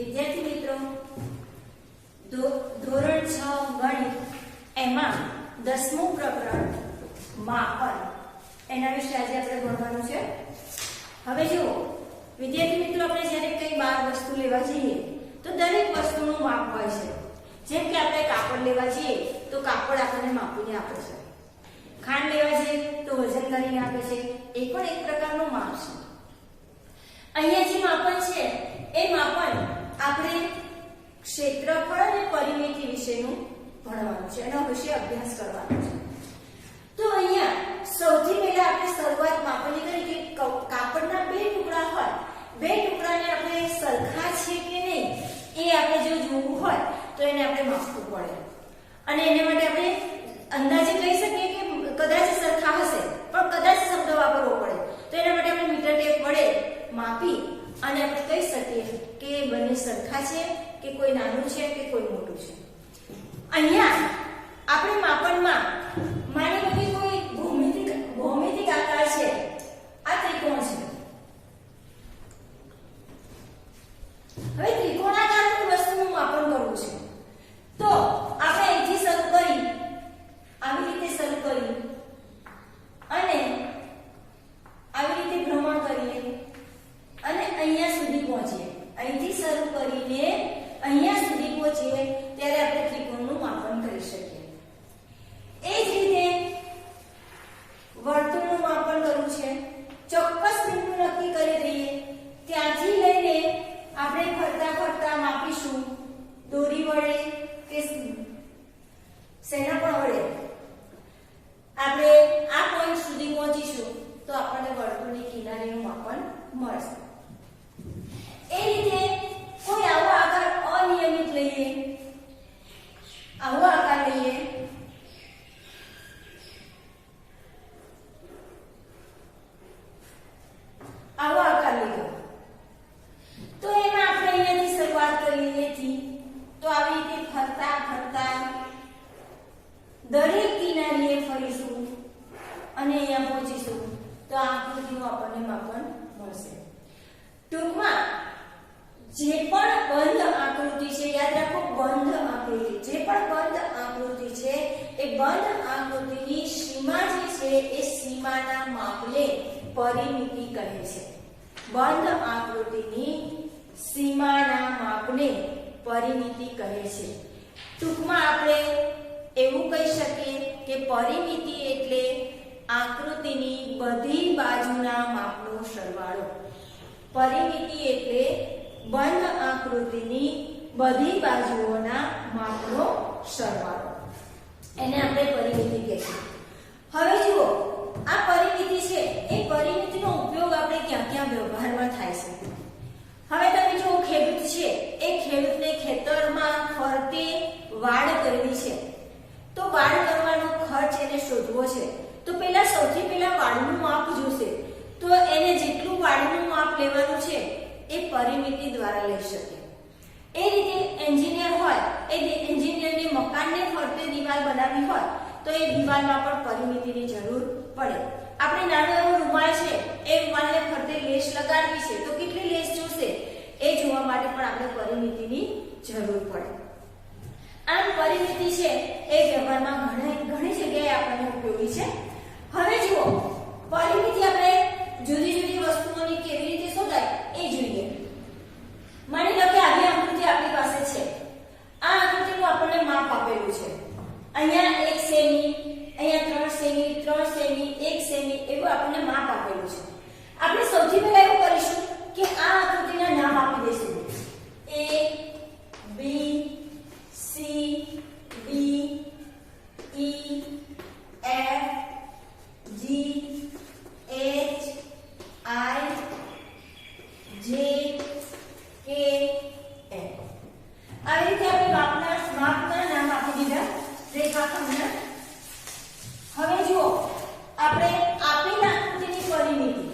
વિદ્યાર્થી મિત્રો ધોરણ 6 ગણિત એમાં 10મું પ્રકરણ માપન એના વિશે આજે આપણે ભણવાનું છે। હવે જુઓ વિદ્યાર્થી મિત્રો, આપણે જ્યારે કઈ બાર વસ્તુ લેવા જઈએ તો દરેક વસ્તુનું માપ હોય છે। જેમ કે આપણે કાપડ લેવા જઈએ તો કાપડ આપણને માપીને આપે છે, ખાંડ લેવા જઈએ તો વજન કરીને આપે છે, એ પણ એક પ્રકારનું માપ છે। અહીંયા જે માપન છે એ માપન આપણે ક્ષેત્રફળ અને પરિમિતિ વિશેનું ભણવાનું છે, એનો વિશે અભ્યાસ કરવાનો છે। તો અહીંયા સૌથી પહેલા આપણે શરૂઆત માપનની કરી કે કાપડના બે ટુકડા હોય, બે ટુકડાને આપણે સરખા છે કે નહીં એ આપણે જો જોવું હોય તો એને આપણે માપવું પડે, અને એના માટે આપણે અંદાજે કહી શકીએ કે કદાચ સરખા હશે પણ કદાચ શબ્દ વાપરવો પડે, તો એના માટે આપણે મીટર ટેપ વડે માપી અને આપણે કહી શકીએ કે બંને સરખા છે કે કોઈ નાનું છે કે કોઈ મોટું છે। અહીંયા આપણે માપનમાં માની લો કે કોઈ ભૌમિતિક આકાર છે, આ ત્રિકોણ છે। હવે ત્રિકોણાકારની વસ્તુનું માપન કરવું છે તો આપણે અહીંથી શરૂ કરી, આવી રીતે શરૂ કરી અને આવી રીતે ભ્રમણ કરીએ અને અહીંયા સુધી પહોંચીએ। અહીંથી શરૂ કરીને અહીંયા સુધી પહોંચીએ ત્યારે આપણે ત્રિકોણનું માપન કરી શકીએ। એ જ રીતે વર્તુળનું માપન કરવું છે, ચોક્કસ બિંદુ નક્કી કરી દઈએ, ત્યાંથી લઈને આપણે ફરતા ફરતા માપીશું દોરી વડે કે શેના પણ વડે આપણે આ પોઈન્ટ સુધી પહોંચીશું તો આપણને વર્તુળની કિનારીનું માપન મળશે। એ રીતે કોઈ આવો આકાર અનિયમિત લઈએ, આવો આકાર લઈએ, આવો આકાર લીધો તો એમાં આપણે અહીંયાથી શરૂઆત કરી અહીંયાથી, તો આવી રીતે ફરતા ફરતા દરેક કિનારીએ ફરીશું અને અહીંયા પહોંચીશું તો આ આકૃતિનું આપણને માપન મળશે। ટૂંકમાં જે પણ બંધ આકૃતિ છે, યાદ રાખો બંધ આકૃતિ, જે પણ બંધ આકૃતિ છે એ બંધ આકૃતિની સીમા જે છે એ સીમાના માપને પરિમિતિ કહે છે। બંધ આકૃતિની સીમાના માપને પરિમિતિ કહે છે। ટૂંકમાં આપણે એવું કહી શકીએ કે પરિમિતિ એટલે આકૃતિની બધી બાજુના માપનો સરવાળો। પરિમિતિ એટલે બંધ આકૃતિની બધી બાજુઓના માપનો સરવાળો, એને આપણે પરિમિતિ કહીએ। હવે જુઓ આ પરિમિતિ છે એ પરિમિતિનો ઉપયોગ આપણે ક્યાં ક્યાં વ્યવહારમાં થાય છે। હવે તમે જુઓ ખેડૂત છે, એ ખેડૂતને ખેતરમાં ફરતે વાડ કરવી છે તો વાડ કરવાનો ખર્ચ એને શોધવો છે તો પહેલા સૌથી પહેલા વાડનું માપ જોશે, તો એને જેટલું વાડનું માપ લેવાનું છે એ પરિમિતિ દ્વારા લઈ શકે। એ રીતે એન્જિનિયર હોય, એ એન્જિનિયરને મકાનને ફરતે દીવાલ બનાવવી હોય તો એ દીવાલમાં પણ પરિમિતિની જરૂર પડે। આપણે નાનો એવો રૂમાલ છે એ રૂમાલને ફરતે લેસ લગાડવી છે તો કેટલી લેસ જોશે એ જોવા માટે પણ આપણે પરિમિતિની જરૂર પડે। આમ પરિમિતિ છે એ વ્યવહારમાં ઘણી જગ્યાએ આપણને ઉપયોગી છે। હવે જુઓ પરિમિતિ આપણે જુદી જુદી વસ્તુઓની કેવી રીતે શોધાય એ જોઈએ। માની લો કે આવી આકૃતિ આપણી પાસે છે, આ આકૃતિનું આપણને માપ આપેલું છે, અહીંયા 1 સેમી, અહીંયા 3 સેમી, 3 સેમી, 1 સેમી એવું આપણને માપ આપેલું છે। આપણે સૌથી પહેલા એવું કરીશું કે આ આકૃતિના નામ આપી દઈશું A, B, C, D, E, F, G, H, I, J, K, L। આવી રીતે આપણે માપના નામ આપી દીધા રેખાખંડના। હવે જુઓ આપણે આપેલ આકૃતિની પરિમિતિ,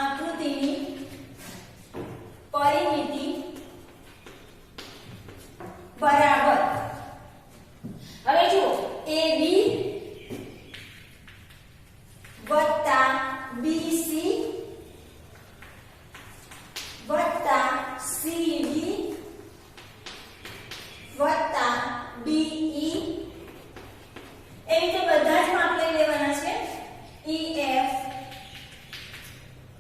આકૃતિની પરિમિતિ બરાબર, હવે જુઓ AB વત્તા BC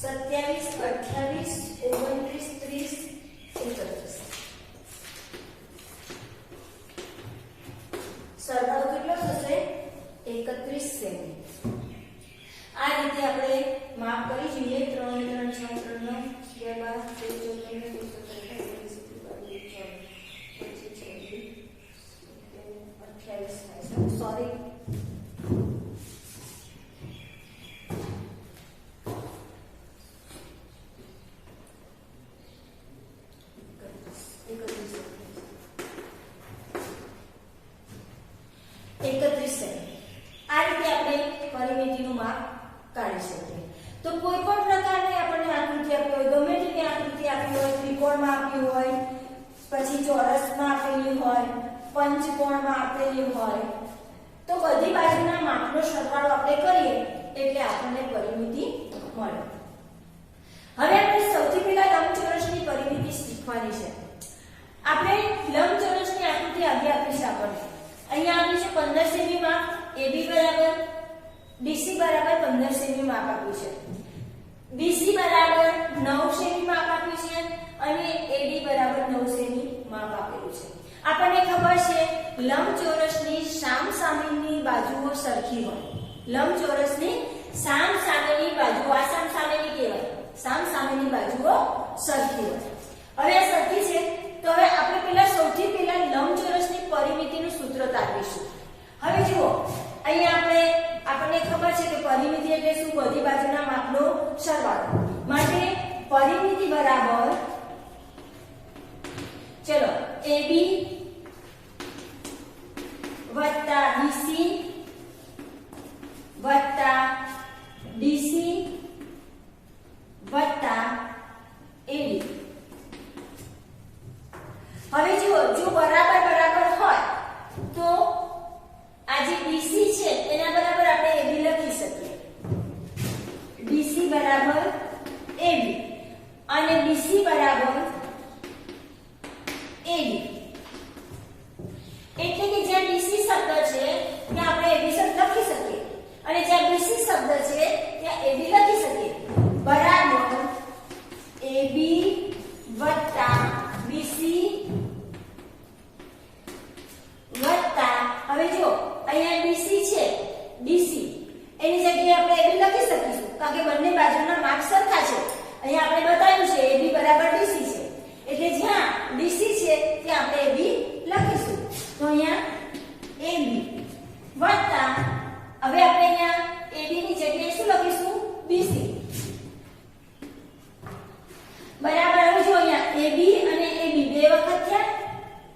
27, 28, 29, 30, 31. સરવાળો કેટલો થશે? 31 સેમી. આ રીતે આપણે માપ કરી જોઈએ. 3 ને 3 6 3 9 11 13 સોરી આ રીતે આપણે પરિમિતિનું માપ કાઢી શકીએ. તો કોઈ પણ પ્રકારની આપણને આકૃતિ આપી હોય, ગમે તેની આકૃતિ આપી હોય, ત્રિકોણમાં આપી હોય, પછી ચોરસમાં આપેલી હોય, પંચકોણમાં આપેલી હોય, તો બધી બાજુના માપનો સરવાળો આપણે કરીએ એટલે આપણને પરિમિતિ મળે. હવે આપણે સૌથી પહેલા લંબચોરસની પરિમિતિ શીખવાની છે. આપણે લંબચોરસની આકૃતિ આગે આપી છે. આપણને અહીંયા આપ્યું છે 15 સેમી માપ, AB બરાબર DC બરાબર 15 સેમી માપ આપ્યું છે, BC બરાબર 9 સેમી માપ આપ્યું છે અને AD બરાબર 9 સેમી માપ આપેલું છે. આપણને ખબર છે લંબચોરસની સામસામેની બાજુઓ સરખી હોય. લંબચોરસની સામસામેની બાજુઓ, આ સામસામેની કહેવાય, સામસામેની બાજુઓ સરખી હોય. હવે આ સરખી છે તો હવે આપણે પહેલા સૌથી પહેલા લંબચોરસની પરિમિતિનું સૂત્ર તારવીશું. હવે જુઓ અહીંયા આપણને ખબર છે કે પરિમિતિ એટલે શું? બધી બાજુના માપનો સરવાળો. માટે પરિમિતિ બરાબર, ચલો, AB વત્તા BC વત્તા DC વત્તા AD. હવે જુઓ, જો બરાબર બરાબર હોય તો આ જે BC છે એના બરાબર આપણે AB લખી શકીએ. BC બરાબર AB અને BC બરાબર AD. એટલે કે જ્યાં DC શબ્દ છે ત્યાં આપણે AB શબ્દ લખી શકીએ અને જ્યાં BC શબ્દ છે ત્યાં AB લખી શકીએ. બરાબર AB વત્તા BC વત્તા, હવે જો અહીંયા BC છે, DC એની જગ્યાએ આપણે AB લખી શકીશું કારણ કે બંને બાજુના માપ સરખા છે. અહીંયા આપણે બતાવ્યું છે AB બરાબર DC છે એટલે જ્યાં DC છે ત્યાં આપણે AB લખીશું. તો અહીંયા AB વત્તા, હવે આપણે અહીંયા AB ની જગ્યાએ શું લખીશું? BC બરાબર. હવે જો અહીંયા AB અને AB બે વખત થયા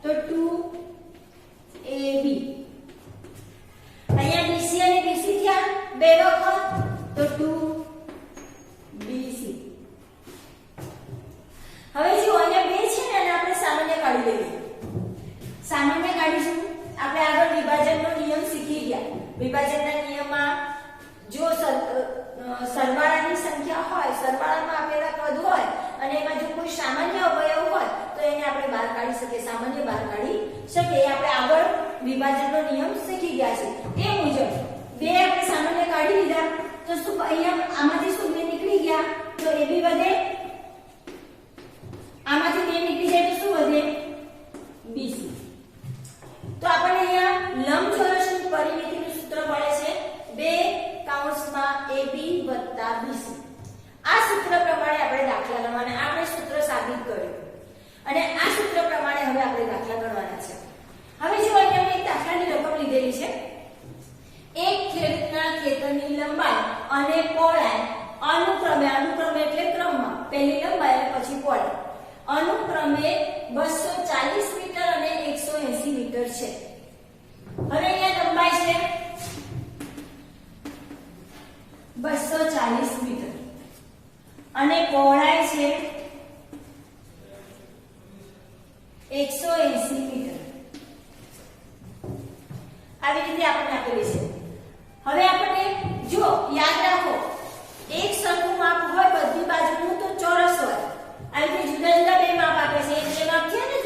તો 2AB. અહીંયા BC અને BC થયા બે વખત તો 2BC. હવે જો અહીંયા બે છે ને અને આપણે સામાન્ય કાઢી લઈએ. સામાન્ય કાઢીશું. આપણે આગળ વિભાજનનો નિયમ શીખી ગયા. વિભાજનના નિયમમાં સરવાળાની સંખ્યા હોય, સરવાળામાં આપેલા પદ હોય અને એમાં જો કોઈ સામાન્ય અવયવ હોય તો એને આપણે બહાર કાઢી શકીએ, સામાન્ય બહાર કાઢી શકીએ. આપણે આગળ વિભાજનનો નિયમ શીખી ગયા છે. એ મુજબ બે આપણે સામાન્ય કાઢી લીધા તો શું અહીંયા આમાંથી શું બે નીકળી ગયા તો એ બી વધે, આમાંથી બે નીકળી જાય તો શું વધે BC. તો આપણને અહીંયા લંબચોરસની પરિમિતિનું સૂત્ર મળે છે 2 AB + BC. આ સૂત્ર પ્રમાણે આપણે દાખલા ગણવાના. આપણે સૂત્ર સાબિત કર્યું અને આ સૂત્ર પ્રમાણે હવે આપણે દાખલા ગણવાના છે. હવે જો અહીંયા મેં એક દાખલાની રકમ લીધેલી છે. એક ખેડૂતના ખેતરની લંબાઈ અને પહોળાઈ અનુક્રમે એટલે ક્રમમાં પહેલી લંબાઈ અને પછી પહોળાઈ અનુક્રમે 240 મીટર અને 180 મીટર છે. હવે અહીંયા લંબાઈ છે 240 મીટર અને પહોળાઈ છે 180 મીટર. આવી રીતે આપણે આપેલી છે. હવે આપણે જો યાદ રાખો એક સરખું માપ હોય બધી બાજુનું તો ચોરસ હોય. આવી રીતે જુદા જુદા બે માપ આપે છે. એક બે માપ છે ને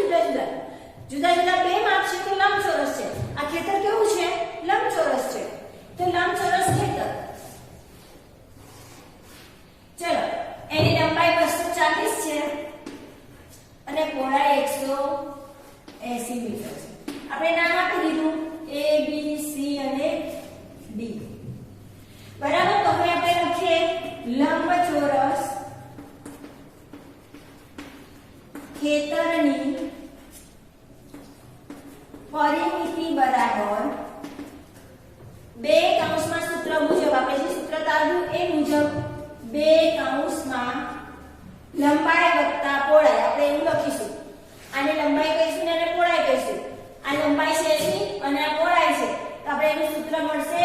જુદા જુદા બે માપ છે તો લંબચોરસ છે. આ ખેતર કેવું છે લંબચોરસ છે. તો લંબચોરસ ખેતર ચલો એની લંબાઈ 240 છે અને પહોળાઈ 180 મીટર છે. આપણે નામ આપી દીધું A B C અને D. બરાબર. તો હવે આપણે લખીએ લંબચોરસ ખેતરની પરિમિતિ બરાબર 2 કૌંસમાં સૂત્ર મુજબ આપણે જે સૂત્ર તાર્યું એ મુજબ 2 કૌંસમાં લંબાઈ વત્તા પહોળાઈ આપણે એવું લખીશું. આને લંબાઈ કહીશું ને આને પહોળાઈ કહીશું. આ લંબાઈ છે અને આ પહોળાઈ છે તો આપણે એનું સૂત્ર મળશે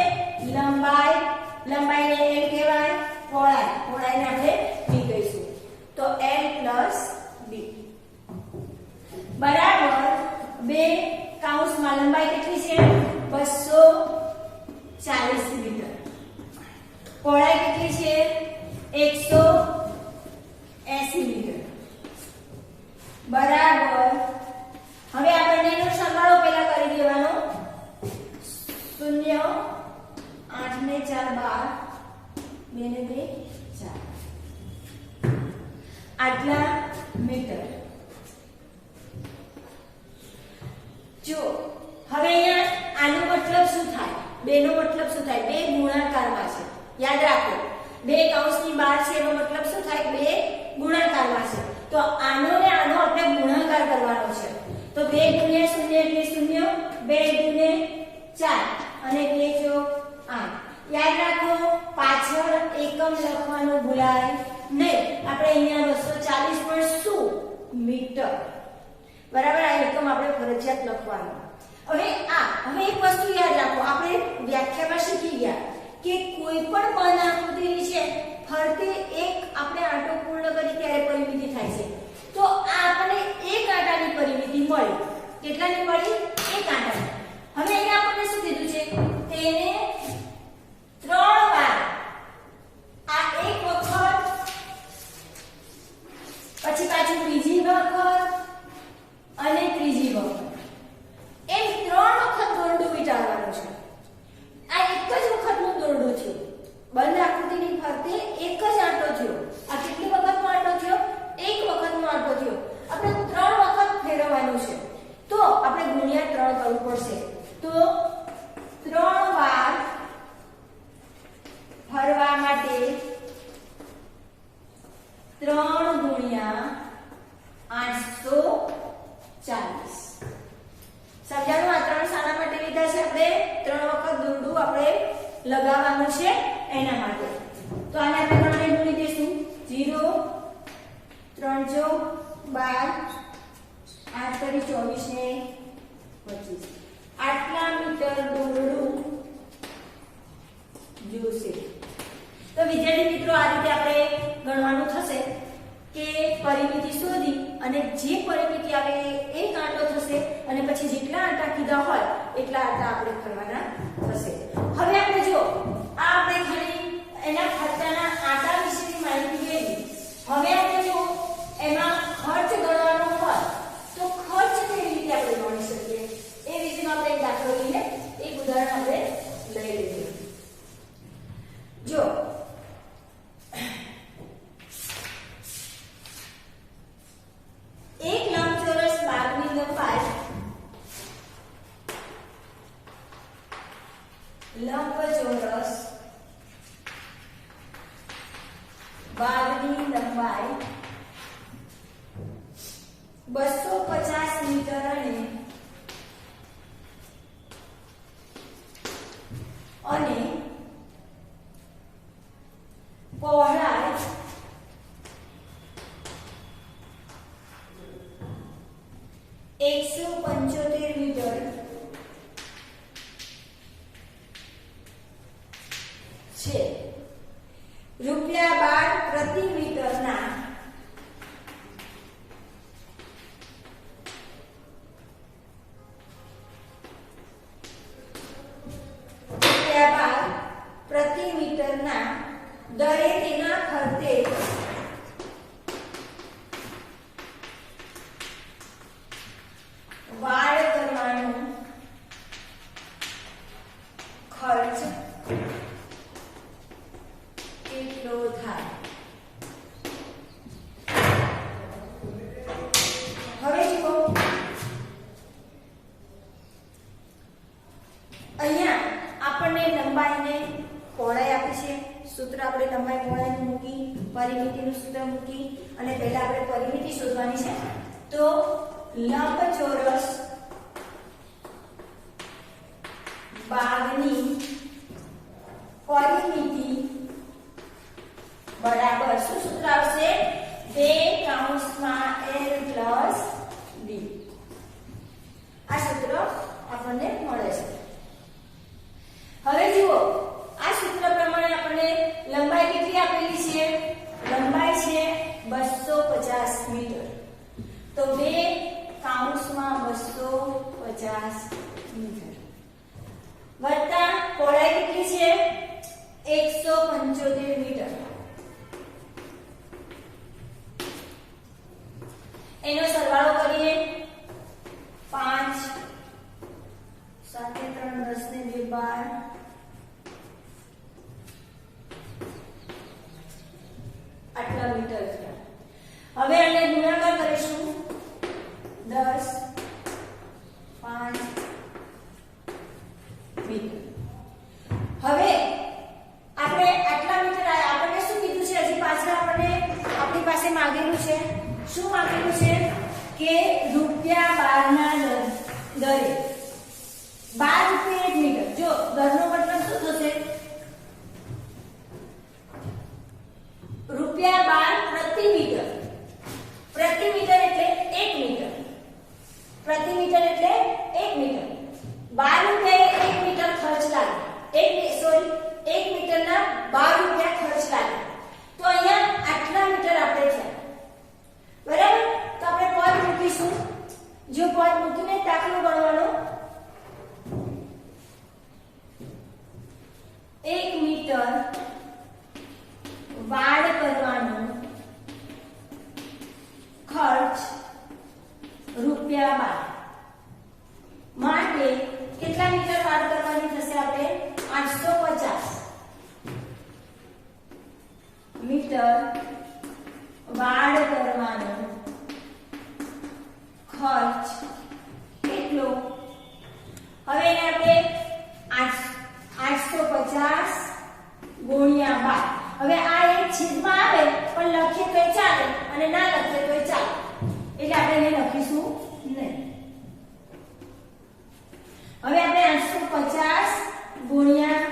લંબાઈને L કહેવાય, પહોળાઈને આપણે D કહીશું. તો L + D બરાબર 2 કૌંસમાં લંબાઈ કેટલી છે 240 મીટર, પહોળાઈ કેટલી છે 180 મીટર બરાબર. હવે આપણે એનો સરવાળો પહેલા કરી દેવાનો. 0 8 ને 4 12 2 ને 2 4 આટલા મીટર. જો હવે અહીંયા આનો મતલબ શું થાય, બેનો મતલબ શું થાય, બે ગુણાકારમાં છે. યાદ રાખો 2 કૌંસની બહાર છે એનો મતલબ શું થાય 2 ગુણાકારમાં છે. તો આનો ને આનો આપણે ગુણાકાર કરવાનો છે. તો 2 × 0 એટલે 0, 2 × 4 અને 2 × 8. યાદ રાખો પાછળ એકમ લખવાનું ભૂલાય નહીં. આપણે અહીંયા 240 પણ શું મીટર બરાબર. આ એકમ આપણે ફરજિયાત લખવાનું. હવે એક વસ્તુ યાદ રાખો, આપણે વ્યાખ્યામાં શીખી ગયા કે કોઈ પણ બંધ આકૃતિની છે ફરતે એક આપણે આંટો પૂર્ણ કરી ત્યારે પરિમિતિ થાય છે. તો આ આપણને એક આંટાની પરિમિતિ મળી. કેટલાની મળી 1 આંટાની. હવે અહીંયા આપણને શું કીધું છે તેને 3 વાર આ એક વખત પછી પાછું બીજી વખત અને ત્રીજી વખત એમ 3 વખત દોરડું વીંટાળવાનું છે. આ એક જ વખતનું દોરડું થયું. બંધ આકૃતિની ફરતે એક જ આંટો થયો. આ કેટલી વખતનો આંટો થયો 1 વખતનો આંટો થયો. આપણે 3 વખત ફેરવવાનું છે તો આપણે ગુણ્યા 3 કરવું પડશે. તો 3 વાર ફરવા માટે 3 ગુણ્યા 840. સમજાણું? આ 3 શાના માટે લીધા છે આપણે 3 વખત દોરડું આપણે લગાવવાનું છે એના માટે. તો આને આપણે ગણને ગુણી દઈશું 0 3 × 12 8 × 24 ને 25 આટલા મીટર દોરડું જોશે. તો વિદ્યાર્થી મિત્રો આ રીતે આપણે ગણવાનું થશે કે પરિમિતિ શોધી અને જે પરિમિતિ આવે એક આંટો થશે અને પછી જેટલા આંટા કીધા હોય એટલા આંટા આપણે કરવાના થશે. હવે આપણે જો આ આપણે ખાલી એના ફરતા ચોરસ બાગની લંબાઈ 250 મીટર અને પહોળાઈ 175 મીટર છે. ₹12 પ્રતિ મીટરના પ્રતિ મીટરના દરે તેના ફરતે વાડ કરવાનો ખર્ચ કેટલો થાય? હવે જુઓ, અહીંયા આપણને લંબાઈને પહોળાઈ આપી છે. સૂત્ર આપણે લંબાઈ પહોળાઈનું મૂકી, પરિમિતિનું સૂત્ર મૂકી અને પહેલા આપણે પરિમિતિ શોધવાની છે. તો લંબચોરસ બાગની પરિમિતિ બરાબર શું સૂત્ર આવશે? 2 L + D. આ સૂત્ર આપણને મળે છે. હવે જુઓ, આ સૂત્ર પ્રમાણે આપણને લંબાઈ કેટલી આપેલી છે? લંબાઈ છે 250 મીટર. તો 2 મીટર વત્તા પહોળાઈ કેટલી છે? 175 મીટર. એનો સરવાળો કરીએ. 5 7 3 10 ને 2 12 આટલા મીટર થયા. હવે આને ગુણાકાર કરીશું. 10 5 મીટર. હવે આપણે આટલા મીટર આપણને શું કીધું છે? હજી પાછળ આપણને આપણી પાસે માંગેલું છે. શું માંગેલું છે? કે ₹12 દરે 12 રૂપિયા 1 મીટર. જો દરનો મતલબ શું થશે? ₹12 પ્રતિ મીટર. પ્રતિ મીટર એટલે 1 મીટર. પ્રતિ મીટર એટલે 1 મીટર. 12 રૂપિયા 1 મીટર ખર્ચ લાગે. 1 મીટરના 12 રૂપિયા ખર્ચ લાગે. તો અહીંયા આટલા મીટર આપણે થયા. બરાબર? તો આપણે પદ મૂકીશું. જો પદ મૂકીને દાખલો ગણવાનો. 1 મીટર વાડ કરવાનો ખર્ચ ₹12 માટે કેટલા મીટર વાડ કરવાની થશે? આપણે 850 મીટર વાડ કરવાનો ખર્ચ કેટલો? હવે એને આપણે 850 ગુણ્યા 12. હવે આ એક છેદમાં આવે પણ લખીએ તો ચાલે અને ના લખીએ તો ચાલે. એટલે આપણે એને લખીશું નહીં. હવે આપણે 850 ગુણ્યા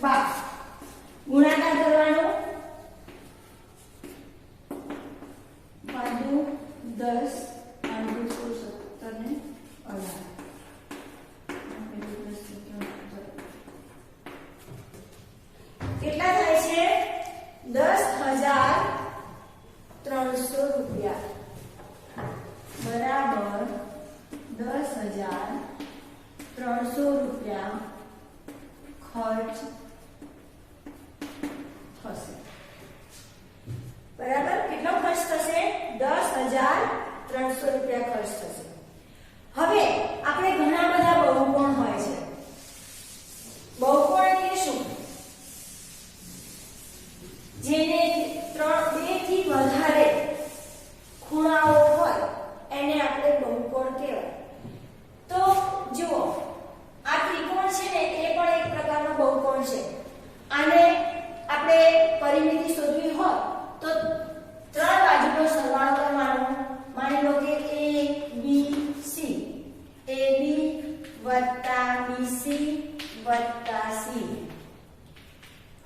12 ગુણાકાર કરવાનો. 5 10 5 16 17 ને 18. કેટલા થાય છે? 10,300 રૂપિયા બરાબર 10,300 રૂપિયા ખર્ચ થશે. બરાબર? કેટલો ખર્ચ થશે? 10,300 રૂપિયા ખર્ચ થશે. હવે આપણે ઘણા બધા બહુકોણ હોય છે. બહુકોણ એટલે શું? જેને 2 થી વધારે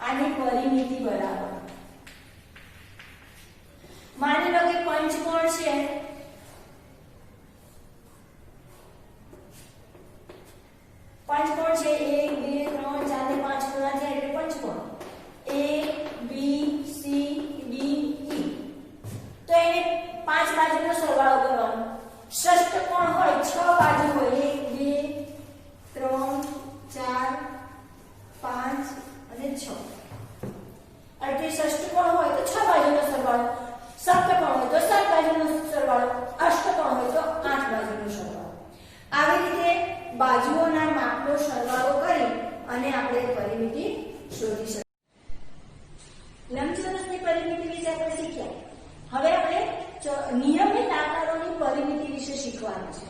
આની પરિમિતિ બરાબર માની લો કે પંચકોણ છે પંચકોણ છે 1 2 3 4 5 ખૂણા છે એટલે પંચકોણ A B C D E તો એને 5 બાજુનો સરવાળો કરવાનો ષષ્ઠકોણ હોય 6 બાજુ હોય 1 2 3 4 5 અને 6 એટલે ષષ્ઠકોણ હોય તો 6 બાજુનો સરવાળો સપ્તકોણ હોય તો 7 બાજુનો સરવાળો અષ્ટકોણ હોય તો 8 બાજુનો સરવાળો આવી રીતે બાજુઓના માપનો સરવાળો કરી અને આપણે પરિમિતિ શોધી શકીએ લંબચોરસની પરિમિતિ વિશે આપણે શીખ્યા હવે આપણે નિયમિત આકારોની પરિમિતિ વિશે શીખવાનું છે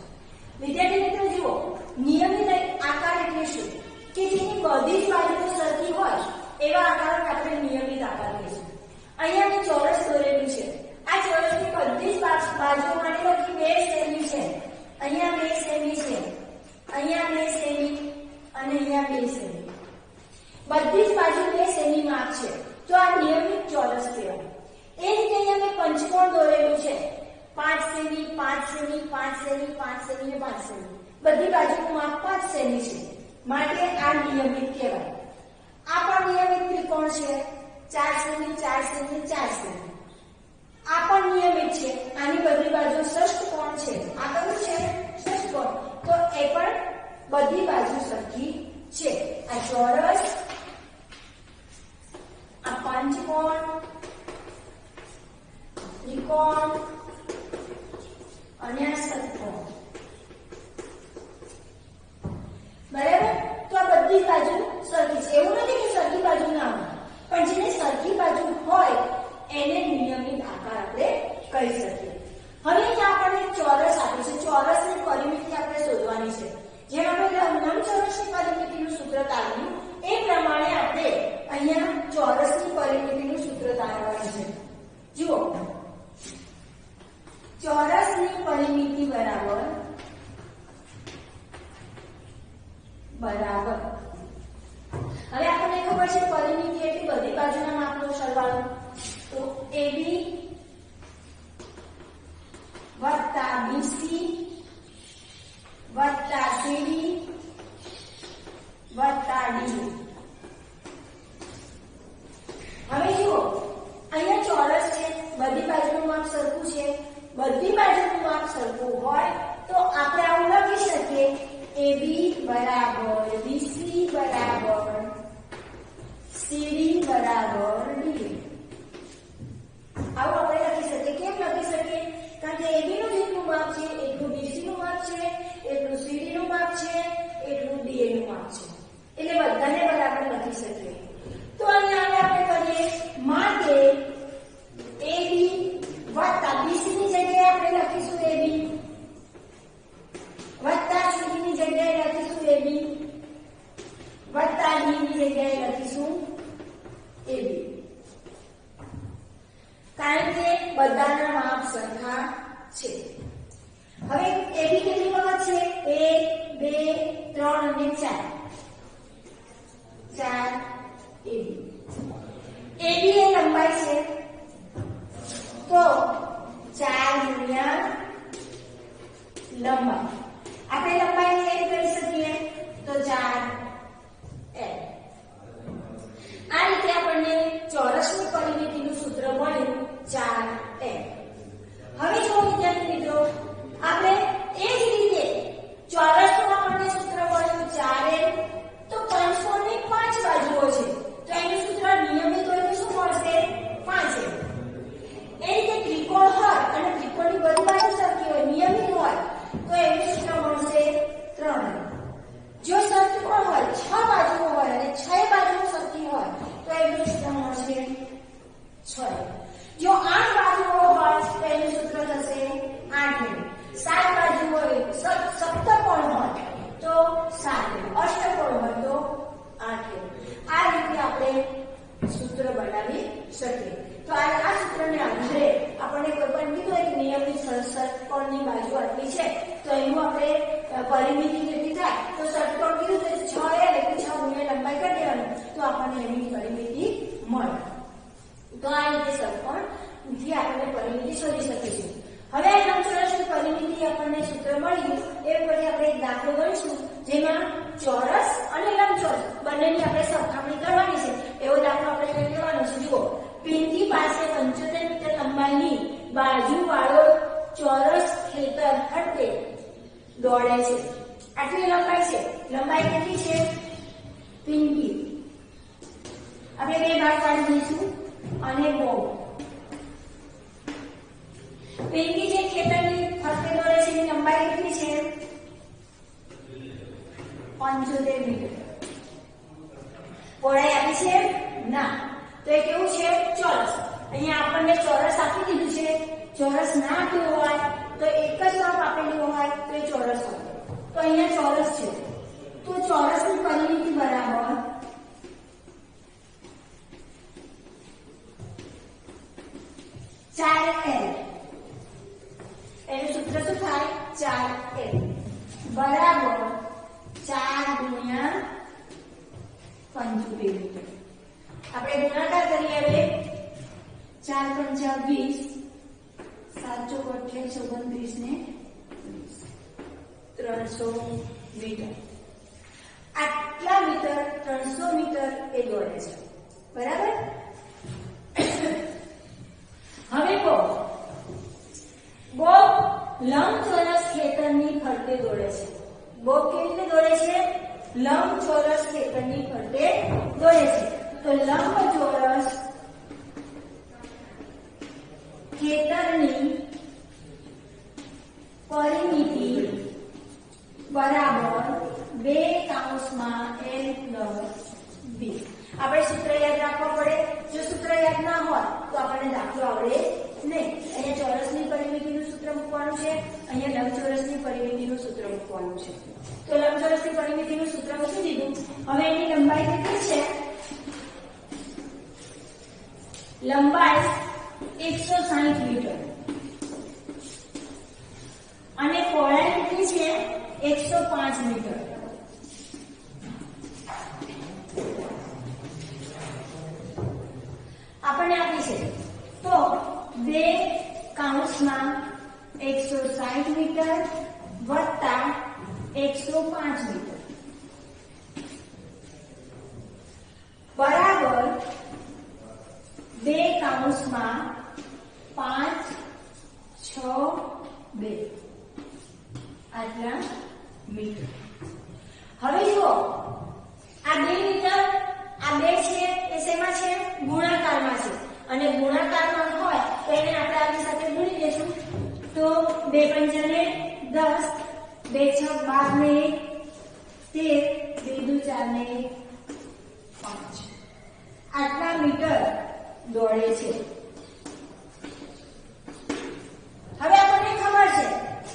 વિદ્યાર્થી મિત્રો જુઓ નિયમિત આકાર એટલે શું કે જેની બધી જ બાજુઓ સરખી હોય એવા આકારોને આપણે નિયમિત આકાર કહીશું અહીંયા મેં ચોરસ દોરેલું છે આ ચોરસની બધી જ બાજુઓ માની લો કે 2 સેમી છે અહીંયા 2 સેમી છે અહીંયા 2 સેમી અને અહીંયા 2 સેમી બધી જ બાજુ 2 સેમી માપ છે તો આ નિયમિત ચોરસ કહેવાય એ રીતે અહીંયા મેં પંચકોણ દોરેલું છે 5 સેમી 5 સેમી 5 સેમી 5 સેમી અને 5 સેમી બધી બાજુનું માપ 5 સેમી છે માટે આ નિયમિત કહેવાય આ પણ નિયમિત ત્રિકોણ છે 4 સેમી 4 સેમી 4 સેમી આ પણ નિયમિત છે આની બધી બાજુ ષષ્ઠકોણ છે આ કયું છે ષષ્ઠકોણ તો એ પણ બધી બાજુ સરખી છે આ ચોરસ આ પંચકોણ ત્રિકોણ અને આ ષટ્કોણ બરાબર તો આ બધી બાજુ સરખી છે એવું નથી કે સરખી બાજુ ના હોય પણ જેને સરખી બાજુ હોય એને નિયમિત આકાર આપણે કહી શકીએ હવે અહીંયા આપણને ચોરસ આપે છે ચોરસની પરિમિતિ આપણે શોધવાની છે જેમ આપણે લંબચોરસની પરિમિતિનું સૂત્ર તારવ્યું એ પ્રમાણે આપણે અહીંયા ચોરસની પરિમિતિનું સૂત્ર તારવવાનું છે જુઓ ચોરસની પરિમિતિ બરાબર હવે આપણને ખબર છે પરિમિતિ એટલે બધી બાજુના માપનો સરવાળો તો AB વત્તા BC વત્તા CD વત્તા D હવે જુઓ અહીંયા ચોરસ છે બધી બાજુનું માપ સરખું છે બધી બાજુનું માપ સરખું હોય તો આપણે આવું લખી શકીએ AB બરાબર BC બરાબર CD બરાબર D આવું આપણે લખી શકીએ કેમ લખી શકીએ કારણ કે AB નું જેટલું માપ છે એટલું BC નું માપ છે એટલું CD નું માપ છે એટલું DA નું માપ છે એટલે બધાને બરાબર લખી શકીએ તો અહીંયા આપણે કરીએ માટે AB વત્તા BC ની જગ્યાએ આપણે લખીશું AB વત્તા CD ની જગ્યાએ લખીશું AB વત્તા D ની જગ્યાએ લખીશું AB કારણ કે બધાના માપ સરખા છે હવે AB કેટલી વખત છે 1 2 3 અને 4 AB AB એ લંબાઈ છે તો 4 ગુણ્યા લંબાઈ આપણે લંબાઈને એડ કરી શકીએ તો 4 L આ રીતે આપણને ચોરસની પરિમિતિનું સૂત્ર મળ્યું 4L હવે જો વિદ્યાર્થી મિત્રો આપણે એ જ રીતે ચોરસનું આપણને સૂત્ર મળ્યું 4L તો પંચકોણની 5 બાજુઓ છે તો એનું સૂત્ર નિયમિત હોય તો શું મળશે 5L એ રીતે ત્રિકોણ હોય અને ત્રિકોણની બધી બાજુ સરખી હોય નિયમિત હોય તો એનું સૂત્ર મળશે 3L જો ષટ્કોણ હોય 6 બાજુઓ હોય અને 6 બાજુઓ સરખી હોય તો એનું સૂત્ર મળશે 6L જો 8 બાજુઓ હોય તો એનું સૂત્ર થશે 8L 7 બાજુ હોય સપ્તકોણ હોય તો 7L અષ્ટકોણ હોય તો 8L આ રીતે આપણે સૂત્ર બનાવી શકીએ તો આ સૂત્રને આધારે આપણને કોઈ પણ કીધું હોય કે નિયમિત ષટ્કોણની બાજુ આટલી છે તો એનું આપણે પરિમિતિ કેટલી થાય તો ષટ્કોણ કીધું તો 6L એટલે 6 ગુણ્યા લંબાઈ કરી દેવાનું તો આપણને એની પરિમિતિ મળે. તો આ રીતે ષટકોણથી આપણે પરિમિતિ શોધી શકીશું. હવે આ લંબચોરસની પરિમિતિ આપણને સૂત્ર મળ્યું એ પછી આપણે એક દાખલો ગણીશું જેમાં ચોરસ અને લંબચોરસ બંનેની આપણે સરખામણી કરવાની છે. એવો દાખલો આપણે કઈ લેવાનો છે. જુઓ, પિંકી પાસે 75 મીટર લંબાઈની બાજુવાળો ચોરસ ખેતર ફરતે દોડે છે. આટલી લંબાઈ છે. લંબાઈ કેટલી છે? પિંકી આપણે બે ભાગ પાડી દઈશું અને બોબ. પિંકી જે ખેતરની ફરતે દોડે છે એની લંબાઈ કેટલી છે? 75 મીટર. પહોળાઈ આપી છે? ના. તો એ કેવું છે? ચોરસ. અહીંયા આપણને ચોરસ આપી દીધું છે. ચોરસ ના આપ્યું હોય તો એક જ માપ આપેલું હોય તો એ ચોરસ હોય. તો અહીંયા ચોરસ છે. તો ચોરસની પરિમિતિ બરાબર 4L. એનું સૂત્ર શું થાય? 4L બરાબર 4 ગુણ્યા 75 મીટર. આપણે ગુણાકાર કરીએ હવે. 4 પંચા 20, 7 ચોક 28, 29 ને 300 મીટર. આટલા મીટર 300 મીટર એ દોડે છે. બરાબર. હવે બોબ લંબચોરસ ખેતરની ફરતે દોડે છે. બોબ કેવી રીતે દોડે છે? લંબચોરસ ખેતરની ફરતે દોડે છે. તો લંબચોરસ ખેતરની પરિમિતિ બરાબર 2 કૌંસમાં L પ્લસ B. આપણે સૂત્ર યાદ રાખવા પડે. જો સૂત્ર યાદ ના હોય તો આપણને દાખલો આવડે નહીં. અહીંયા ચોરસની પરિમિતિનું સૂત્ર મૂકવાનું છે, અહીંયા લંબચોરસની પરિમિતિનું સૂત્ર મૂકવાનું છે. તો લંબચોરસની પરિમિતિનું સૂત્ર મૂકી દીધું. હવે એની લંબાઈ કેટલી છે? લંબાઈ 160 મીટર અને પહોળાઈ કેટલી છે? 105 મીટર. આપણને આપી છે. તો 2 કૌંસમાં 160 મીટર વત્તા 105 મીટર બરાબર 2 કૌંસમાં 5, 6, 2 આટલા મીટર. હવે જુઓ, આ 2 મીટર આ 2 છે એ શેમાં છે? ગુણાકારમાં છે. અને ગુણાકારમાં હોય તો એને આપણે આની સાથે ગુણી દેશું. તો 2 પંચા ને 10, 2 છ 12 ને 13, 2 દુ 4 ને 5 આટલા મીટર દોડે છે. હવે આપણને ખબર છે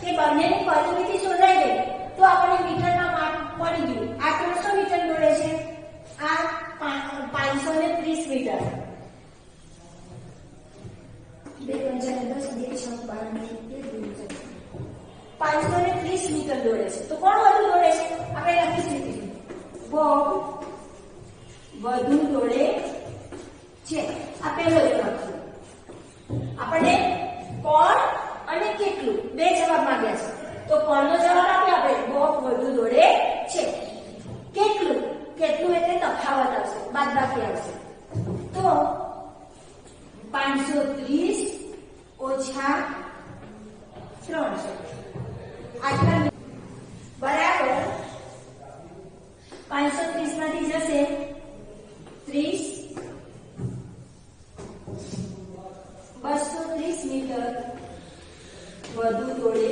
કે બંનેની પરિમિતિ શોધાઈ ગઈ. તો આપણને મીટરના માપ મળી ગયું. આ 300 મીટર દોડે છે, આ 530 મીટર. 2 પંચા ને 10, 2 છ 12 ને 13, 530 મીટર દોડે છે. તો કોણ વધુ દોડે છે? આપણે લખી શકીએ. બોબ વધુ દોડે છે. આ પહેલો જવાબ છે. આપણને કોણ અને કેટલું 2 જવાબ માંગ્યા છે. તો કોણનો જવાબ આપ્યો આપણે. બોબ વધુ દોડે છે. કેટલું? કેટલું એટલે તફાવત આવશે, બાદબાકી આવશે. તો 530 ઓછા 300 આટલા બરાબર 530 માંથી જશે 30, 230 મીટર વધુ દોડે